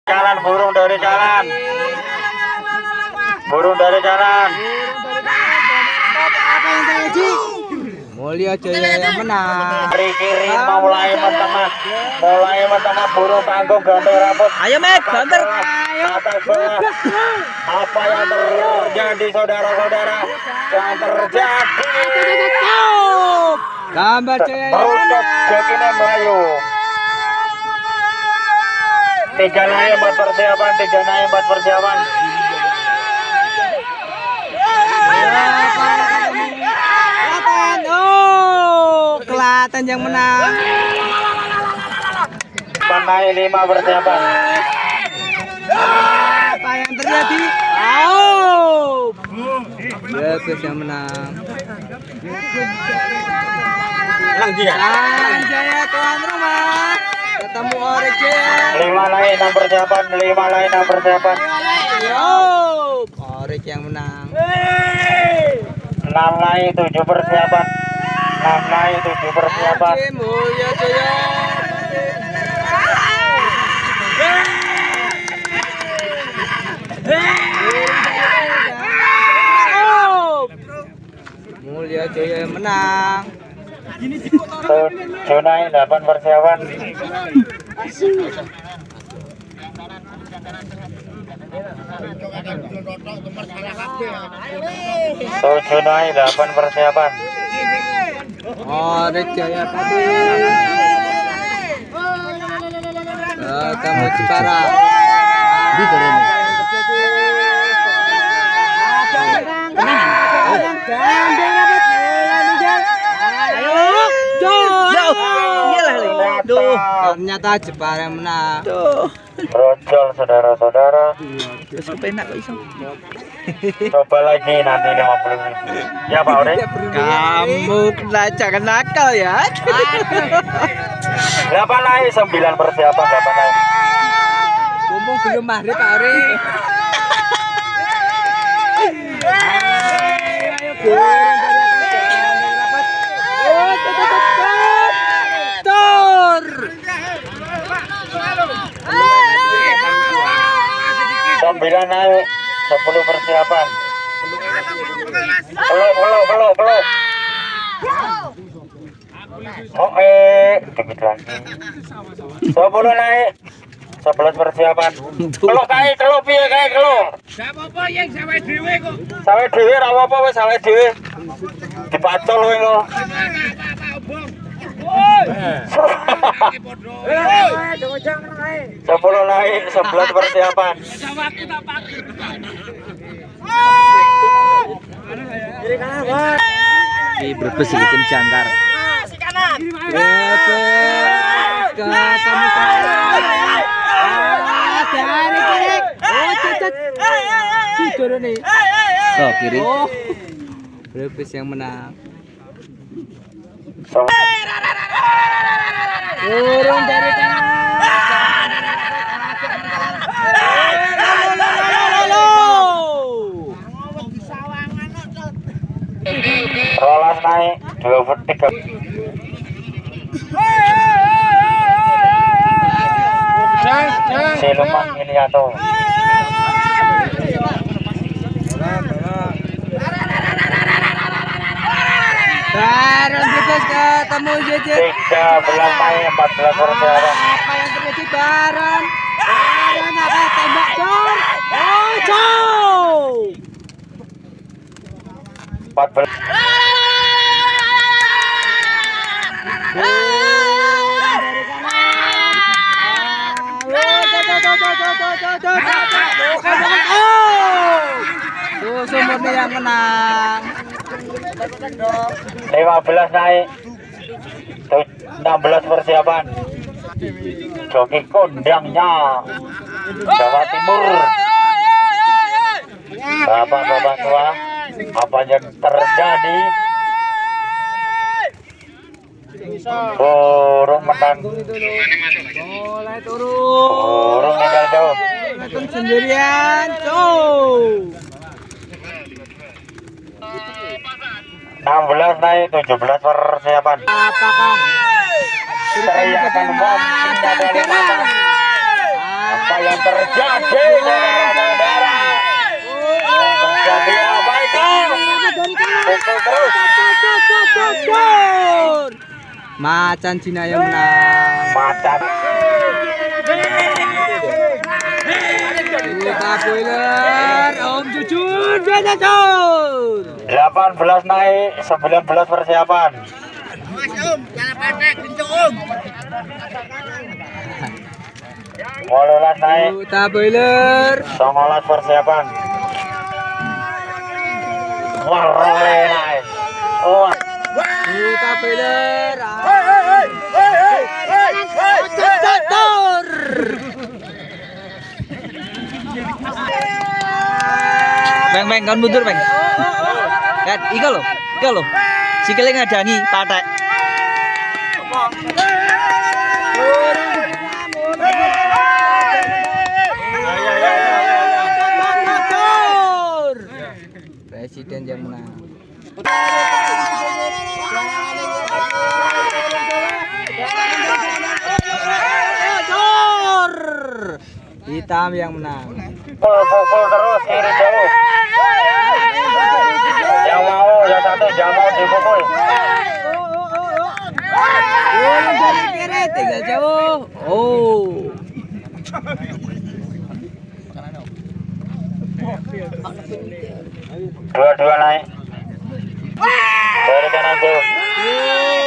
Jalan burung dari jalan. Burung dari jalan. Mulia Jaya yang menang. Dari kiri mulai menengah. Mulai menengah burung tanggung gantung rambut. Ayo Mek, banter. Atas bawah. Apa yang terjadi saudara-saudara? Yang terjadi. Gambar Jaya yang Merucut Jokine Melayu. 3 naik 4 persiapan, 3 naik 4 persiapan. Kelatan yang menang. Naik 5 persiapan. Apa yang terjadi? Oh, Bagus yang menang. Jaya tuan rumah. Ketemu Origin. 5 naik 6 persiapan, 5 naik 6 persiapan. Origin yang menang. 6 naik 7 persiapan. 6 naik 7 persiapan. Mulia Jaya. Mulia Jaya yang menang. 7 naik 8 persiapan. 7 naik 8 persiapan. Origin Jaya tadi. Ketemu Jepara. Ternyata Jepara yang menang. Brojol saudara-saudara. Terus kepenak kok iso. Coba lagi nanti 50.000. Ya Pak Ore. Kamu jangan nakal ya. 8 naik 9 persiapan, 8 naik. Ngomong belum maghrib Pak Ore. Sembilan naik 10 persiapan. Belum. Dikit lagi. 10 naik 11 persiapan. Kalau piye kae kalau. Apa yang sawe dhewe kok. Sawe dhewe ra apa-apa wis sawe dhewe. Dipacol kowe lho. Sepuluh naik 11 persiapan. Di Brebes iki jangkar. Si kanan. Ketemu dari kiri. Cidur nih. Oh, kiri. Brebes yang menang. Turun dari kanan. Rolas naik 23. Siluman Iliato. Baron Brebes ketemu JJ. 13 naik 14 persiapan. Apa yang terjadi Baron? Baron apa tembak Cor? Oh, Cor. 14. Tuh sumurnya yang menang. 15 naik 16 persiapan. Joki kondangnya Jawa Timur. Bapak-bapak tua, apa yang terjadi? Burung menang. Mulai turun. Burung tinggal jauh. Turun sendirian. Tuh. 16 naik 17 persiapan. Apakah Teriakan bom dari mata. Apa yang terjadi saudara-saudara? Terjadi apa itu? Pukul terus. Macan Cina yang menang. Macan. Kita boiler, Om Jujur, Jujur. 18 naik, 19 persiapan. Mas Om, jangan pendek, kenceng Om. 18 naik, Kita boiler. 19 persiapan. Warole naik. Oh, Kita boiler. Beng, kan mundur, Beng. Lihat, iko loh. Sikile ngadangi patek. Presiden yang menang. Hitam yang menang. pukul terus kiri jauh. Yang satu jangan mau dipukul. Kiri tinggal jauh. Oh. Dua naik. Dari kanan jauh.